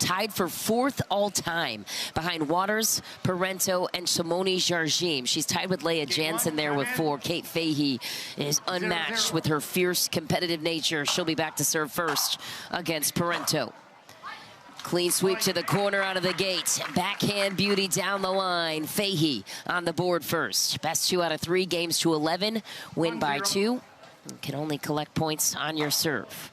tied for 4th all-time behind Waters, Parenteau, and Simone Jardim. She's tied with Leah Jansen there with 4. Kate Fahey is unmatched with her fierce competitive nature. She'll be back to serve first against Parenteau. Clean sweep to the corner out of the gate. Backhand beauty down the line. Fahey on the board first. Best 2 out of 3, games to 11. Win by 2. You can only collect points on your serve.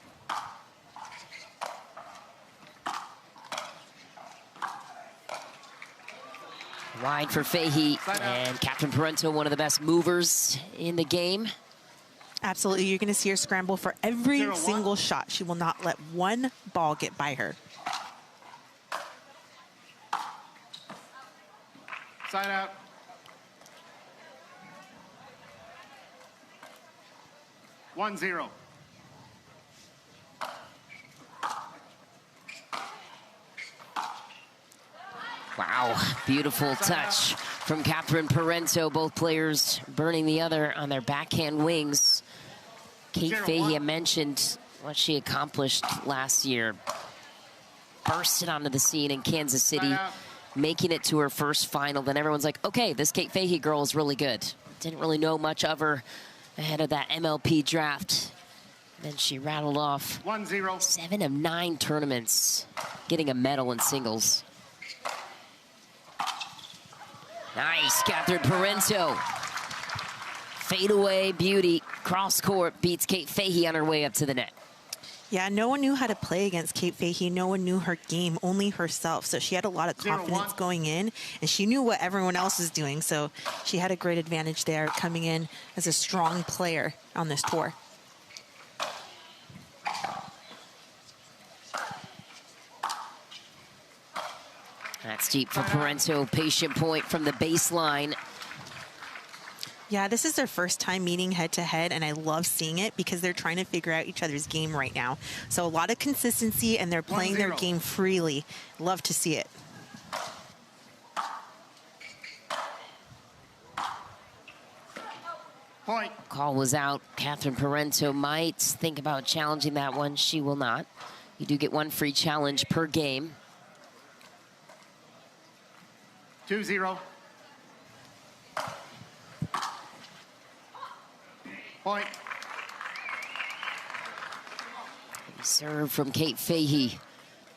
Wide for Fahey, and Captain Parenteau, one of the best movers in the game. Absolutely, you're going to see her scramble for every single shot. She will not let one ball get by her. Side out. One zero. Wow, beautiful touch from Catherine Parenteau. Both players burning the other on their backhand wings. Kate Fahey, I mentioned what she accomplished last year. Bursted onto the scene in Kansas City, making it to her first final. Then everyone's like, okay, this Kate Fahey girl is really good. Didn't really know much of her ahead of that MLP draft. Then she rattled off 7 of 9 tournaments, getting a medal in singles. Nice, Catherine Parenteau. Fadeaway beauty, cross court, beats Kate Fahey on her way up to the net. Yeah, no one knew how to play against Kate Fahey. No one knew her game, only herself. So she had a lot of confidence going in, and she knew what everyone else was doing. So she had a great advantage there, coming in as a strong player on this tour. That's deep for Parenteau. Patient point from the baseline. Yeah, this is their first time meeting head-to-head, and I love seeing it because they're trying to figure out each other's game right now. So a lot of consistency, and they're playing their game freely. Love to see it. Point. Call was out. Catherine Parenteau might think about challenging that one. She will not. You do get 1 free challenge per game. 2-0. Point. Serve from Kate Fahey.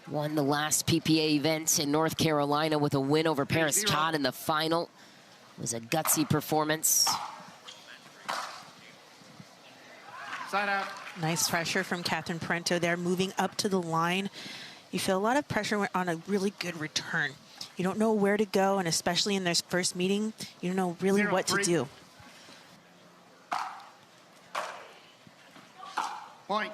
Won the last PPA event in North Carolina with a win over Paris Todd in the final. It was a gutsy performance. Side out. Nice pressure from Catherine Parenteau there, moving up to the line. You feel a lot of pressure on a really good return. You don't know where to go, and especially in their first meeting, you don't know really what to do. Point.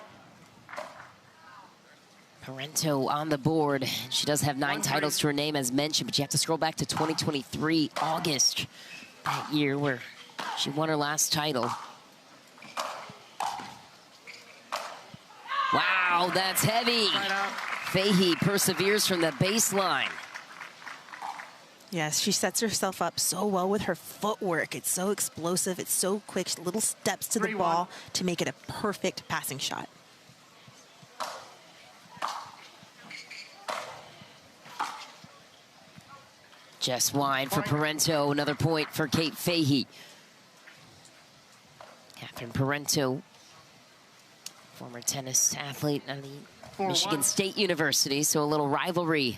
Parenteau on the board. She does have 9 titles to her name, as mentioned, but you have to scroll back to 2023, August, that year where she won her last title. Wow, that's heavy. Fahey perseveres from the baseline. Yes, she sets herself up so well with her footwork. It's so explosive. It's so quick. Little steps to the ball to make it a perfect passing shot. Just wide for Parenteau. Another point for Kate Fahey. Catherine Parenteau, former tennis athlete at the Michigan State University, so a little rivalry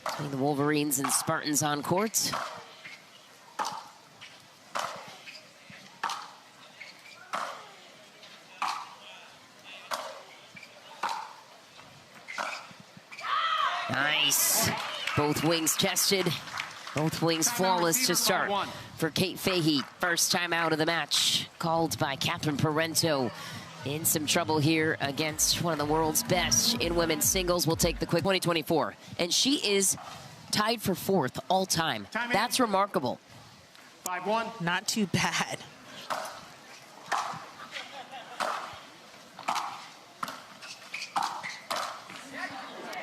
between the Wolverines and Spartans on court. Nice. Both wings chested, both wings flawless to start for Kate Fahey. First time out of the match, called by Catherine Parenteau. In some trouble here against one of the world's best in women's singles. We'll take the quick 2024. And she is tied for 4th all time. That's remarkable. 5-1. Not too bad.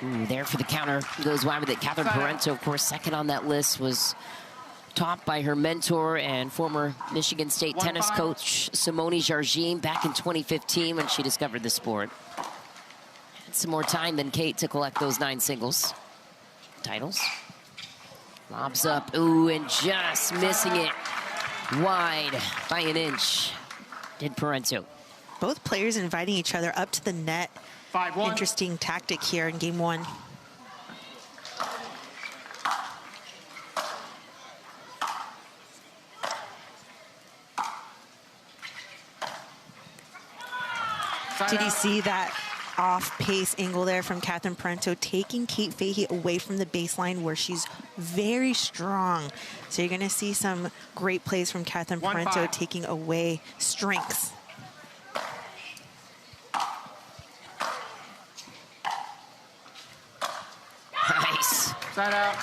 Ooh, there for the counter. Goes wide with it. Catherine Parenteau, of course, second on that list, was taught by her mentor and former Michigan State tennis coach, Simone Jardim, back in 2015 when she discovered the sport. some more time than Kate to collect those 9 singles titles. Lobs up, ooh, and just missing it wide by an inch. Did Parenteau. Both players inviting each other up to the net. 5-1. Interesting tactic here in game 1. Did you see that off-pace angle there from Catherine Parenteau, taking Kate Fahey away from the baseline where she's very strong? So you're going to see some great plays from Catherine Parenteau, taking away strengths. Nice. Side out.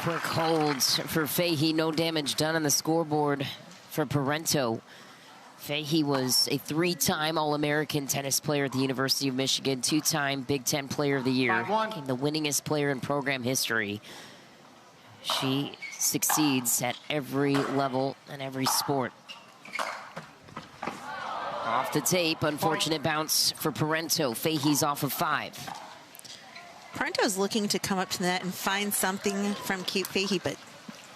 Quick holds for Fahey. No damage done on the scoreboard for Parenteau. Fahey was a 3-time All-American tennis player at the University of Michigan, 2-time Big Ten Player of the Year, became the winningest player in program history. She succeeds at every level and every sport. Off the tape, unfortunate bounce for Parenteau. Fahey's off of 5. Parenteau's looking to come up to the net and find something from Kate Fahey, but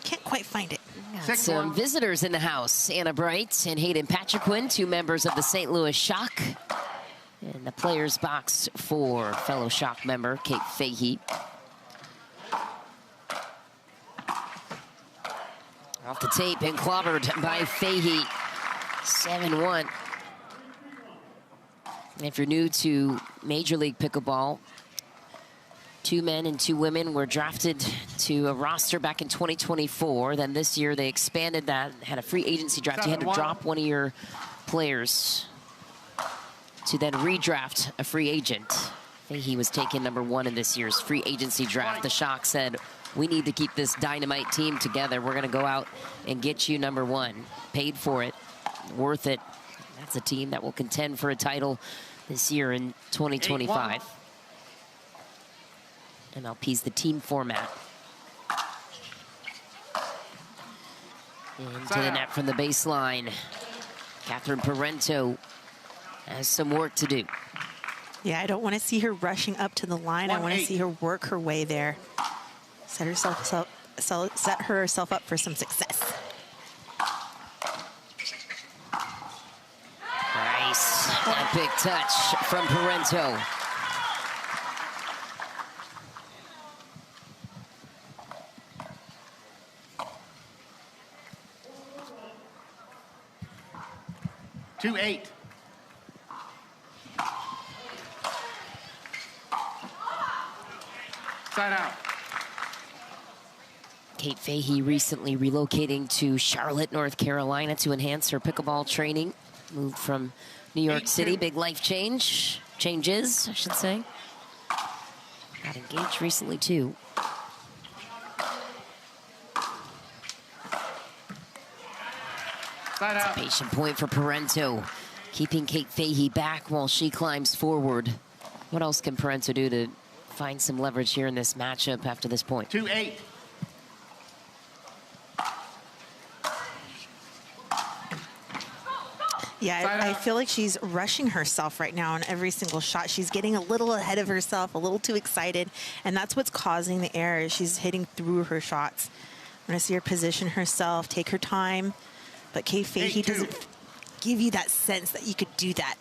can't quite find it. Got some visitors in the house. Anna Bright and Hayden Patriquin, 2 members of the St. Louis Shock. In the players' box for fellow Shock member Kate Fahey. Off the tape and clobbered by Fahey. 7-1. If you're new to Major League Pickleball, 2 men and 2 women were drafted to a roster back in 2024. Then this year they expanded that, had a free agency draft. You had to drop one of your players to then redraft a free agent. Fahey was taken number 1 in this year's free agency draft. The Shock said, we need to keep this dynamite team together. We're gonna go out and get you number 1. Paid for it, worth it. That's a team that will contend for a title this year in 2025. MLP's the team format. Into the net from the baseline. Catherine Parenteau has some work to do. Yeah, I don't want to see her rushing up to the line. I want to see her work her way there. Set herself up for some success. Nice. Epic touch from Parenteau. Two 8. Side out. Kate Fahey recently relocating to Charlotte, North Carolina to enhance her pickleball training. Moved from New York City, big life changes, I should say. Got engaged recently too. Side out. Patient point for Parenteau, keeping Kate Fahey back while she climbs forward. What else can Parenteau do to find some leverage here in this matchup after this point? 2 8. Yeah, I feel like she's rushing herself right now on every single shot. She's getting a little ahead of herself, a little too excited, and that's what's causing the error. She's hitting through her shots. I'm going to see her position herself, take her time, but Kate Fahey doesn't give you that sense that you could do that.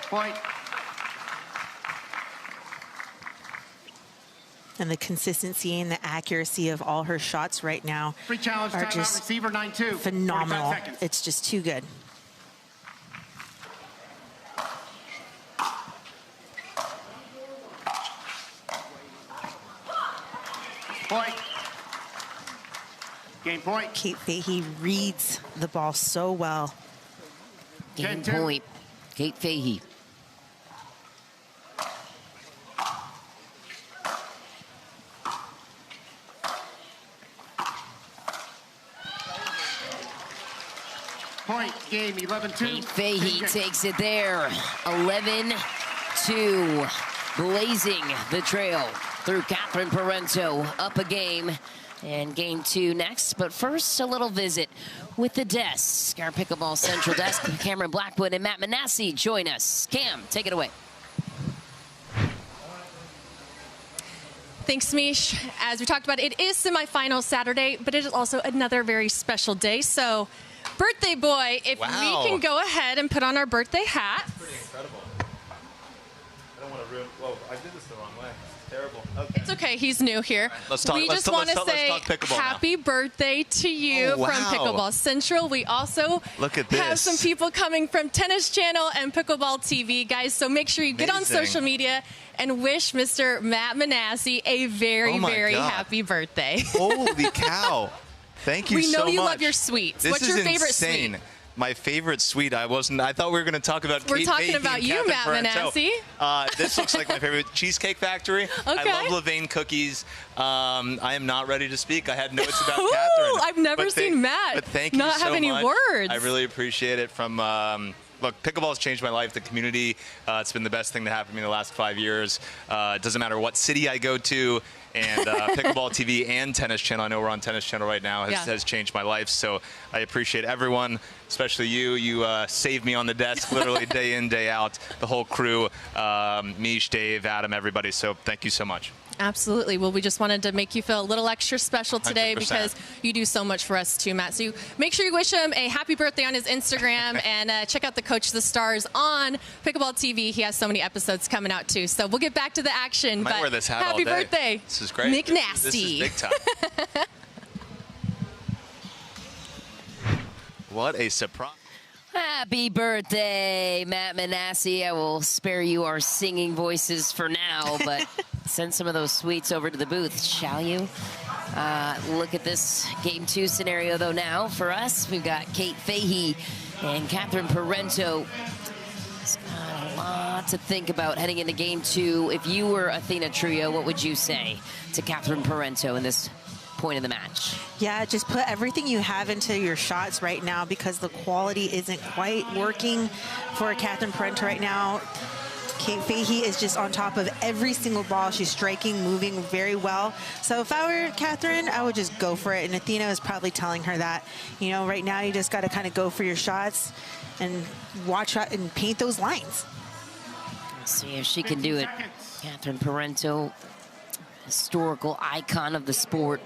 Point. And the consistency and the accuracy of all her shots right now Free challenge, are timeout, just receiver 9-2. phenomenal. 45 seconds. It's just too good. Point. Game point. Kate Fahey reads the ball so well. Game 10-2. point, Kate Fahey. Point. Game 11-2. Kate Fahey takes it there. 11-2. Blazing the trail through Catherine Parenteau. Up a game. And game 2 next, but first a little visit with the desk. Our Pickleball Central desk, Cameron Blackwood and Matt Manassi join us. Cam, take it away. Thanks, Mish. As we talked about, it is semifinal Saturday, but it is also another very special day. So, birthday boy, if we can go ahead and put on our birthday hat. That's pretty incredible. I don't want to ruin. Whoa, I did this the wrong way. It's terrible. Okay. It's okay. He's new here. Let's talk. We just want to say happy birthday to you from Pickleball Central. We also have some people coming from Tennis Channel and Pickleball TV, guys. So make sure you get on social media and wish Mr. Matt Manassi a very, very happy birthday. Holy cow. Thank you so much. We know you love your sweets. What's your favorite sweet? My favorite sweet, I thought we were going to talk about We're talking about you, Matt Manassi. This looks like my favorite Cheesecake Factory. Okay. I love Levain cookies. I am not ready to speak. I had notes about Catherine. I've never seen Matt not have any words. I really appreciate it from... Look, pickleball has changed my life, the community. It's been the best thing to happen to me in the last 5 years. It doesn't matter what city I go to. And Pickleball TV and Tennis Channel, I know we're on Tennis Channel right now, has changed my life. So I appreciate everyone, especially you. You saved me on the desk literally day in, day out. The whole crew, Mish, Dave, Adam, everybody. So thank you so much. Absolutely. Well, we just wanted to make you feel a little extra special today 100%. because you do so much for us too, Matt. So you make sure you wish him a happy birthday on his Instagram and check out the Coach the Stars on Pickleball TV. He has so many episodes coming out too. So we'll get back to the action. I might wear this hat happy all day. Birthday. This is great. McNasty. This is big time. What a surprise. Happy birthday, Matt Manassi. I will spare you our singing voices for now, but send some of those sweets over to the booth, shall you? Look at this game 2 scenario, though, now for us. We've got Kate Fahey and Catherine Parenteau. It's got a lot to think about heading into game 2. If you were Athena Trio, what would you say to Catherine Parenteau in this point of the match? Yeah, just put everything you have into your shots right now because the quality isn't quite working for Catherine Parenteau right now. Kate Fahey is just on top of every single ball. She's striking, moving very well. So if I were Catherine, I would just go for it. And Athena is probably telling her that, you know, right now you just got to kind of go for your shots and watch out and paint those lines. Let's see if she can do it. Catherine Parenteau, historical icon of the sport.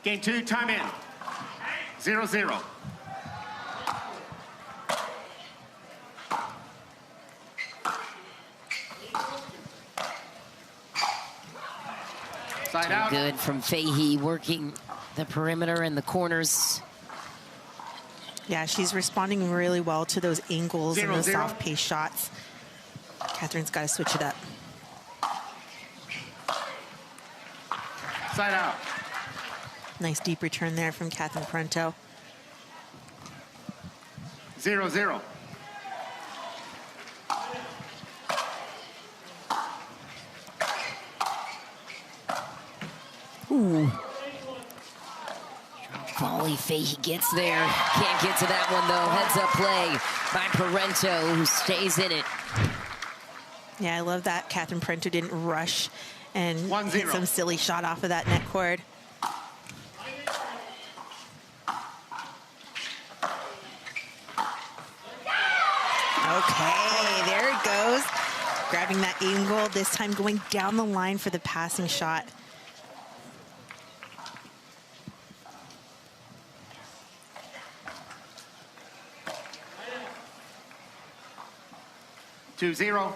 Game 2, time in. 0-0. Side out. Good from Fahey, working the perimeter and the corners. Yeah, she's responding really well to those angles and those soft pace shots. Catherine's got to switch it up. Side out. Nice deep return there from Catherine Parenteau. 0-0. Ooh. Volley, Fahey gets there. Can't get to that one, though. Heads up play by Parenteau, who stays in it. Yeah, I love that Catherine Parenteau didn't rush and hit some silly shot off of that net cord. Okay, there it goes. Grabbing that angle, this time going down the line for the passing shot. Two zero.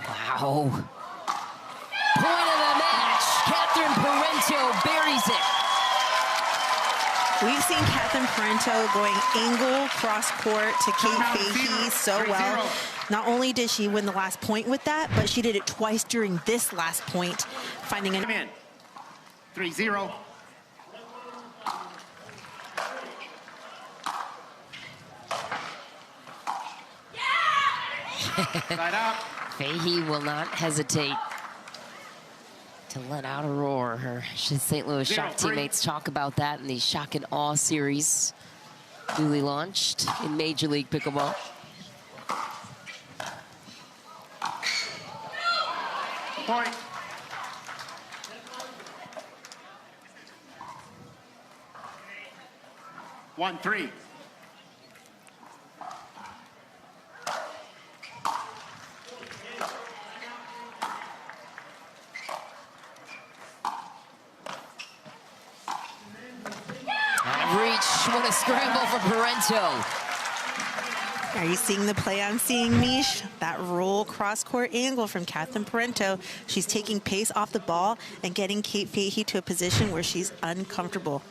Wow. Point of the match. Catherine Parenteau buries it. We've seen Catherine Parenteau going angle cross court to Kate Fahey so well. Not only did she win the last point with that, but she did it twice during this last point, finding an... 3-0. Side out. Fahey will not hesitate to let out a roar. Her St. Louis Shock teammates talk about that in the Shock and Awe series, newly launched in Major League Pickleball. Point. One, three. What a scramble for Parenteau. Are you seeing the play I'm seeing, Mish? That roll cross-court angle from Catherine Parenteau. She's taking pace off the ball and getting Kate Fahey to a position where she's uncomfortable.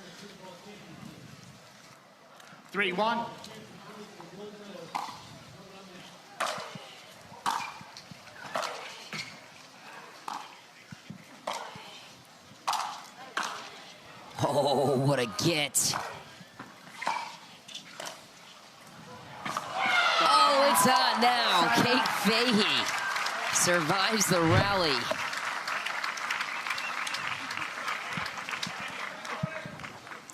3-1. Oh, what a get. Oh, it's on now. Kate Fahey survives the rally.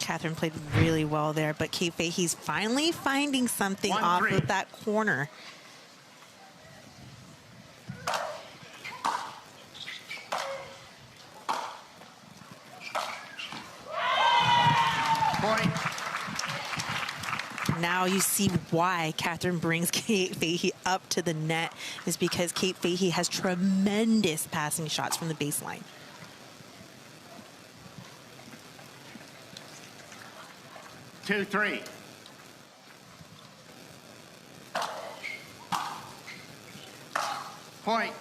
Catherine played really well there, but Kate Fahey's finally finding something off of that corner. Now you see why Catherine brings Kate Fahey up to the net, is because Kate Fahey has tremendous passing shots from the baseline. Two, three. Point.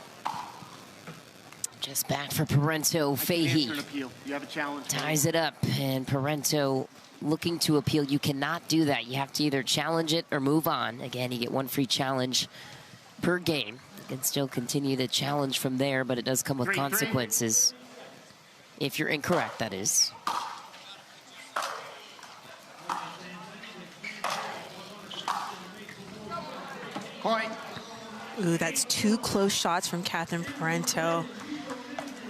Just back for Parenteau. Fahey You have a challenge. ties it up, and Parenteau looking to appeal. You cannot do that. You have to either challenge it or move on. Again, you get one free challenge per game. You can still continue the challenge from there, but it does come with consequences. If you're incorrect, that is. Point. Ooh, that's two close shots from Catherine Parenteau.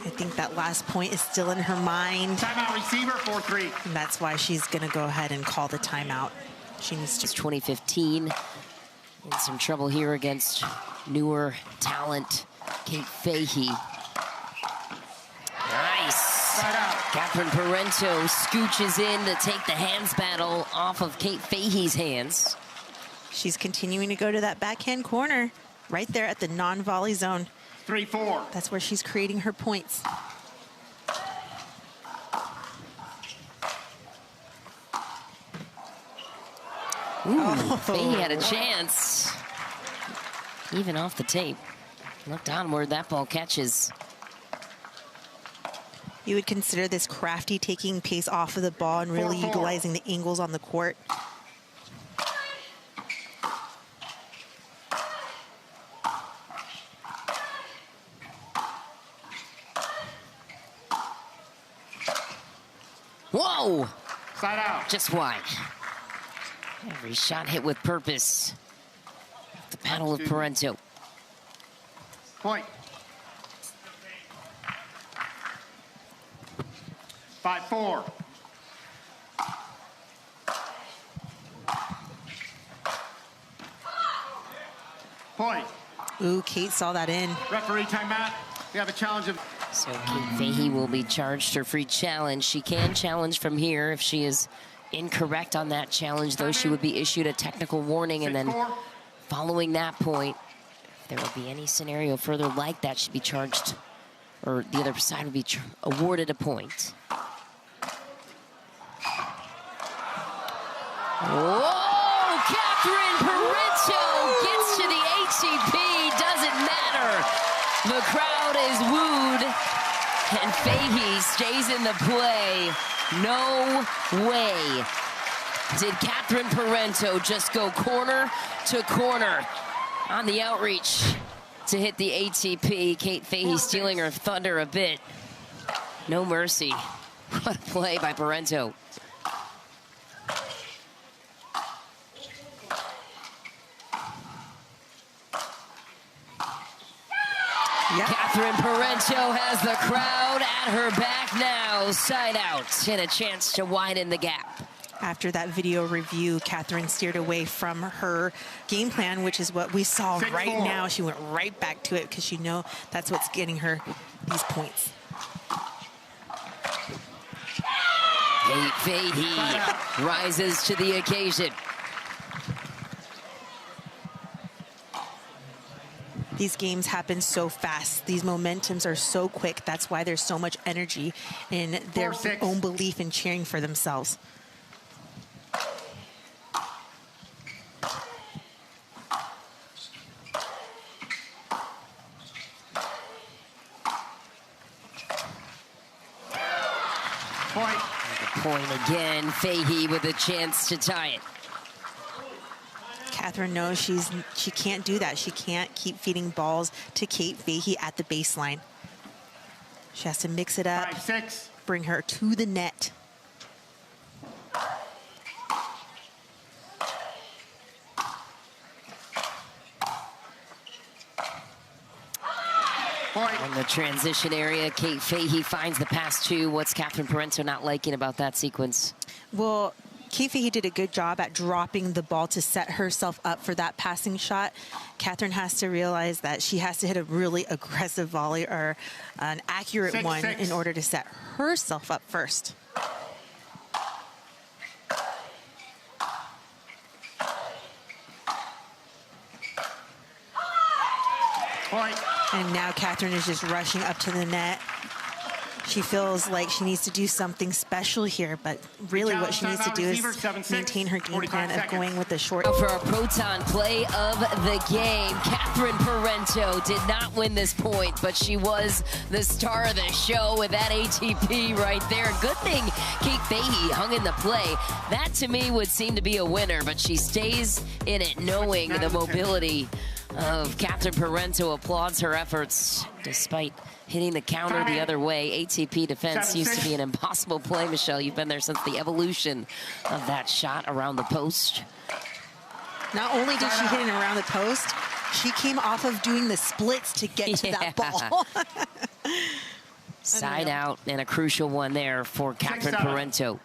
I think that last point is still in her mind. Timeout receiver, 4-3. And that's why she's going to go ahead and call the timeout. She needs to. It's 2015. In some trouble here against newer talent, Kate Fahey. Nice. Catherine Parenteau scooches in to take the hands battle off of Kate Fahey's hands. She's continuing to go to that backhand corner right there at the non-volley zone. 3-4. That's where she's creating her points. Ooh, Fahey had a chance. Even off the tape. Look downward, that ball catches. You would consider this crafty, taking pace off of the ball and really utilizing the angles on the court. Whoa! Side out. Just wide. Every shot hit with purpose. The paddle of Parenteau. Point. 5-4. Point. Ooh, Kate saw that in. Referee timeout. We have a challenge of... So Kate Fahey will be charged her free challenge. She can challenge from here. If she is incorrect on that challenge, though, she would be issued a technical warning, and then following that point, if there would be any scenario further like that, she'd be charged, or the other side would be awarded a point. Whoa! Catherine Parenteau gets to the ATP. Doesn't matter. The crowd is wooed, and Fahey stays in the play. No way did Catherine Parenteau just go corner to corner on the outreach to hit the ATP. Kate Fahey stealing her thunder a bit. No mercy. What a play by Parenteau. Yep. Catherine Parenteau has the crowd at her back now. Side out and a chance to widen the gap. After that video review, Catherine steered away from her game plan, which is what we saw right now. She went right back to it because she knows that's what's getting her these points. Fahey rises to the occasion. These games happen so fast. These momentums are so quick. That's why there's so much energy in their own belief in cheering for themselves. Point again. Fahey with a chance to tie it. Catherine knows she can't do that. She can't keep feeding balls to Kate Fahey at the baseline. She has to mix it up, 5-6. Bring her to the net. In the transition area, Kate Fahey finds the pass to. What's Catherine Parenteau not liking about that sequence? Well, Kate Fahey did a good job at dropping the ball to set herself up for that passing shot. Catherine has to realize that she has to hit a really aggressive volley or an accurate one in order to set herself up first. Point. And now Catherine is just rushing up to the net. She feels like she needs to do something special here, but really what she needs to do is maintain her game plan of going with the short. For a proton play of the game, Catherine Parenteau did not win this point, but she was the star of the show with that ATP right there. Good thing Kate Fahey hung in the play. That to me would seem to be a winner, but she stays in it knowing the mobility of Catherine Parenteau. Applauds her efforts despite hitting the counter the other way. ATP defense used to be an impossible play, Michelle. You've been there since the evolution of that shot around the post. Not only did she hit it around the post, she came off of doing the splits to get to that ball. Side out, and a crucial one there for Catherine Parenteau.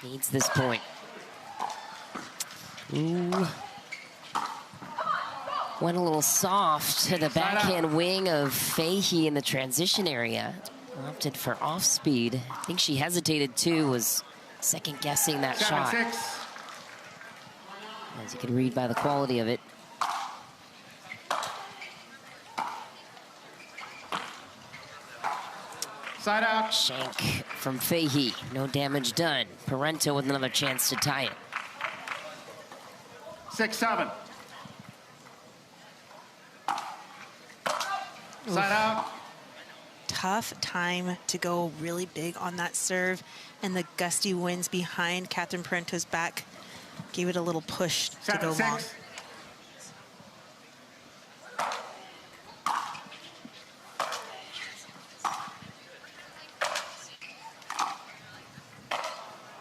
Needs this point. Ooh. Went a little soft to the backhand wing of Fahey in the transition area. Opted for off speed. I think she hesitated too, was second guessing that shot. As you can read by the quality of it. Side out. Shank from Fahey, no damage done. Parenteau with another chance to tie it. 6-7. Side out. Tough time to go really big on that serve, and the gusty winds behind Catherine Parenteau's back gave it a little push to go long.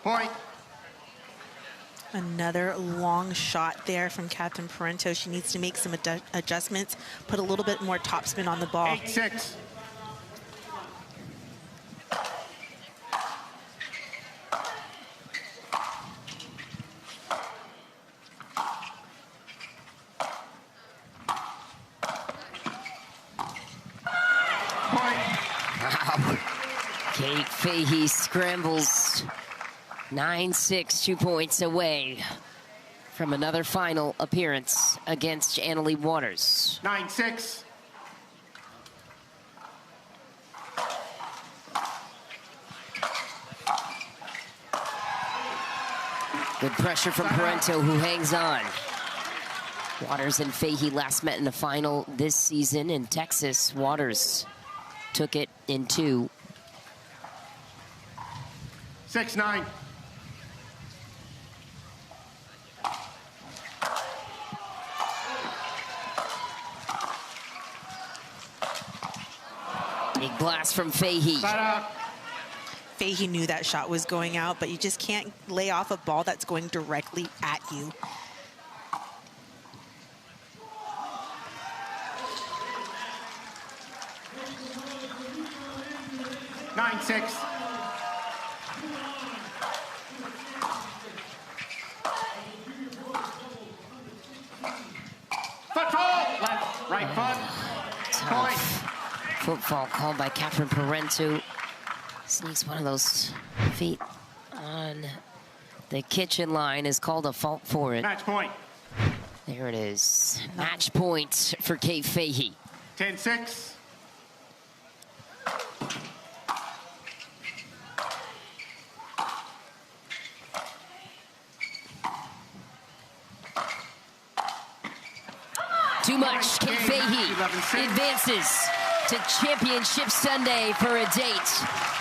Point. Another long shot there from Catherine Parenteau. She needs to make some adjustments, put a little bit more topspin on the ball. 8-6. Wow. Kate Fahey scrambles. 9-6, 2 points away from another final appearance against Annalie Waters. 9-6. Good pressure from Parenteau, who hangs on. Waters and Fahey last met in the final this season in Texas. Waters took it in 2. 6-9. Big blast from Fahey. Fahey knew that shot was going out, but you just can't lay off a ball that's going directly at you. 10-6. Foot fault. Left, right foot. Point. Football called by Catherine Parenteau. Sneaks one of those feet on the kitchen line, is called a fault for it. Match point. There it is. Match point for Kate Fahey. 10-6. Too much. Kate Fahey advances to Championship Sunday for a date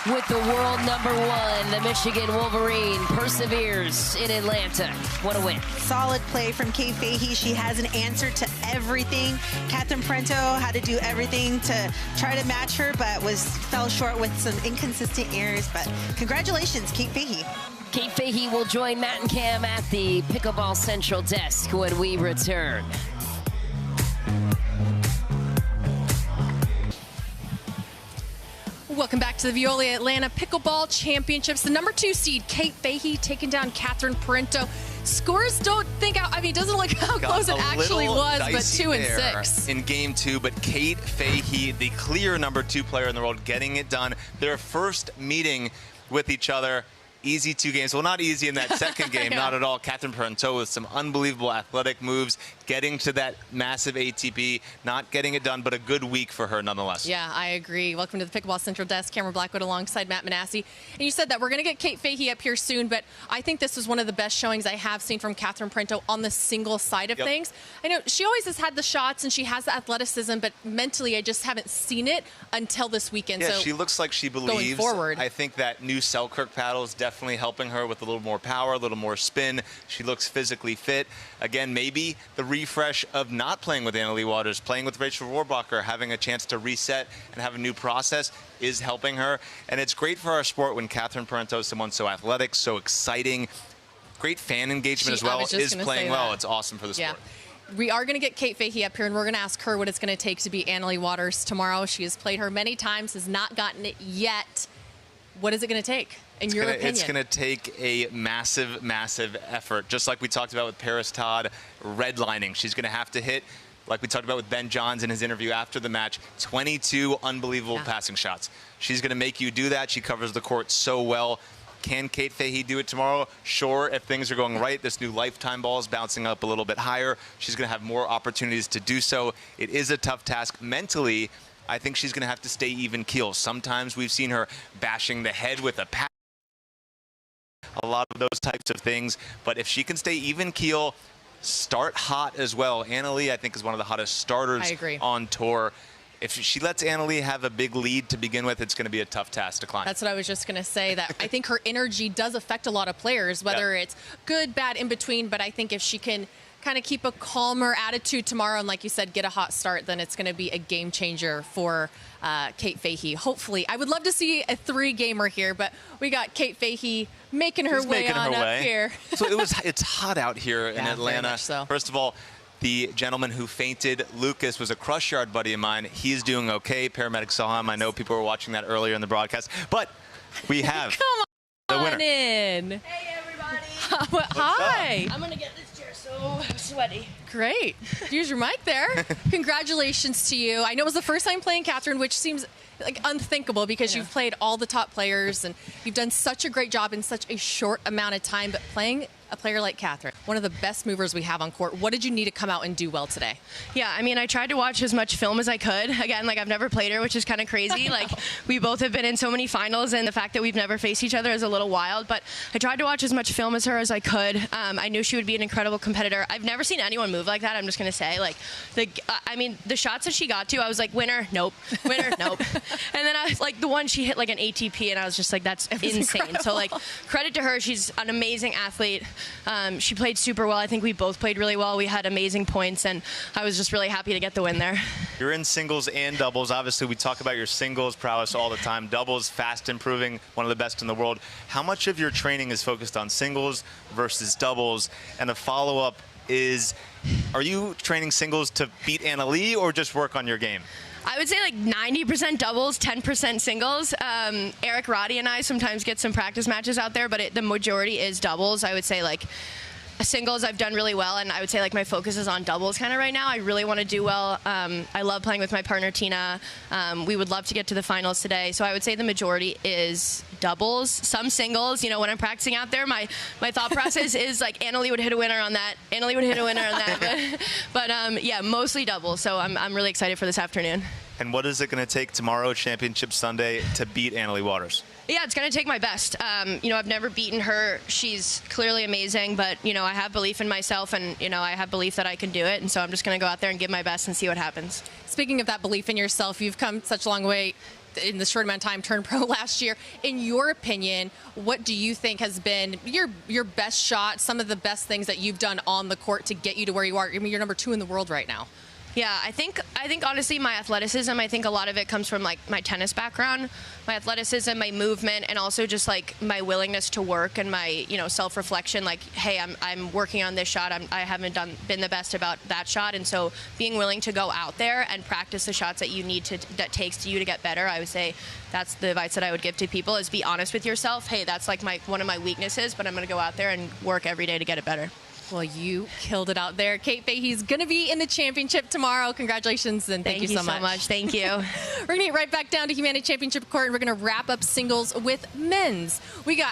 with the world #1. The Michigan Wolverine perseveres in Atlanta. What a win. Solid play from Kate Fahey. She has an answer to everything. Catherine Parenteau had to do everything to try to match her, but fell short with some inconsistent errors. But congratulations, Kate Fahey. Kate Fahey will join Matt and Cam at the Pickleball Central desk when we return. Welcome back to the Veolia Atlanta Pickleball Championships. The #2 seed, Kate Fahey, taking down Catherine Parenteau. Scores don't think out. I mean, it doesn't look how close it actually was, but 2-6. In game 2, but Kate Fahey, the clear #2 player in the world, getting it done. Their first meeting with each other. Easy 2 games. Well, not easy in that second game, not at all. Catherine Parenteau with some unbelievable athletic moves, getting to that massive ATP, not getting it done, but a good week for her nonetheless. Yeah, I agree. Welcome to the Pickleball Central desk. Cameron Blackwood alongside Matt Manassi. And you said that we're going to get Kate Fahey up here soon, but I think this was one of the best showings I have seen from Catherine Parenteau on the single side of things. I know she always has had the shots and she has the athleticism, but mentally I just haven't seen it until this weekend. Yeah, so she looks like she believes. Going forward, I think that new Selkirk paddle is definitely helping her with a little more power, a little more spin. She looks physically fit. Again, maybe the refresh of not playing with Annalie Waters, playing with Rachel Rohrbacher, having a chance to reset and have a new process is helping her. And it's great for our sport when Catherine Parenteau is someone so athletic, so exciting, great fan engagement as well, is playing well. It's awesome for the sport. We are going to get Kate Fahey up here, and we're going to ask her what it's going to take to beat Annalie Waters tomorrow. She has played her many times, has not gotten it yet. What is it going to take, in your opinion? It's going to take a massive, massive effort. Just like we talked about with Paris Todd, redlining. She's going to have to hit, like we talked about with Ben Johns in his interview after the match, 22 unbelievable passing shots. She's going to make you do that. She covers the court so well. Can Kate Fahey do it tomorrow? Sure, if things are going right. This new Lifetime ball is bouncing up a little bit higher. She's going to have more opportunities to do so. It is a tough task mentally. I think she's going to have to stay even keel. Sometimes we've seen her bashing the head with a pad, a lot of those types of things. But if she can stay even keel, start hot as well. Annalie, I think, is one of the hottest starters on tour. If she lets Annalie have a big lead to begin with, it's going to be a tough task to climb. That's what I was just going to say, that I think her energy does affect a lot of players, whether it's good, bad, in between. But I think if she can kind of keep a calmer attitude tomorrow and, like you said, get a hot start, then it's going to be a game changer for Kate Fahey. Hopefully. I would love to see a 3-gamer here, but we got Kate Fahey making her way up here. So it's hot out here in Atlanta. So. First of all, the gentleman who fainted, Lucas, was a crush yard buddy of mine. He's doing okay. Paramedics saw him. I know people were watching that earlier in the broadcast. But we have the winner. Come on in. Hey, everybody. Hi. I'm going to get this chair so sweaty. Great. Use your mic there. Congratulations to you. I know it was the first time playing Catherine, which seems like unthinkable because you've played all the top players and you've done such a great job in such a short amount of time, but playing a player like Catherine, one of the best movers we have on court. What did you need to come out and do well today? Yeah, I mean, I tried to watch as much film as I could. Again, like, I've never played her, which is kind of crazy. Like, we both have been in so many finals, and the fact that we've never faced each other is a little wild. But I tried to watch as much film as her as I could. I knew she would be an incredible competitor. I've never seen anyone move like that, I'm just going to say. Like, I mean, the shots that she got to, I was like, winner, nope. Winner, nope. And then I was like, the one she hit like an ATP, and I was just like, that's insane. Incredible. So, like, credit to her. She's an amazing athlete. She played super well. I think we both played really well. We had amazing points, and I was just really happy to get the win there. You're in singles and doubles. Obviously, we talk about your singles prowess all the time. Doubles, fast improving, one of the best in the world. How much of your training is focused on singles versus doubles? And a follow-up is, are you training singles to beat Annalie or just work on your game? I would say like 90% doubles, 10% singles. Eric Roddy and I sometimes get some practice matches out there, but the majority is doubles. I would say like singles I've done really well, and I would say like my focus is on doubles kind of right now. I really want to do well. I love playing with my partner Tina. We would love to get to the finals today, so I would say the majority is doubles. Some singles, you know, when I'm practicing out there, my thought process is like Annalie would hit a winner on that, Annalie would hit a winner on that. But yeah, mostly doubles, so I'm really excited for this afternoon. And what is it going to take tomorrow, Championship Sunday, to beat Annalie Waters? Yeah, it's going to take my best. You know, I've never beaten her. She's clearly amazing, but, you know, I have belief in myself, and, you know, I have belief that I can do it, and so I'm just going to go out there and give my best and see what happens. Speaking of that belief in yourself, you've come such a long way in the short amount of time, turned pro last year. In your opinion, what do you think has been your best shot, some of the best things that you've done on the court to get you to where you are? I mean, you're number 2 in the world right now. Yeah, I think honestly my athleticism, I think a lot of it comes from like my tennis background, my athleticism, my movement, and also just like my willingness to work and my, you know, self-reflection, like, hey, I'm working on this shot, I haven't been the best about that shot, and so being willing to go out there and practice the shots that you need that takes you to get better. I would say that's the advice that I would give to people, is be honest with yourself. Hey, that's like one of my weaknesses, but I'm going to go out there and work every day to get it better. Well, you killed it out there. Kate Fahey's going to be in the championship tomorrow. Congratulations, and thank you so much. Thank you. We're going to get right back down to Humanity Championship court, and we're going to wrap up singles with men's. We got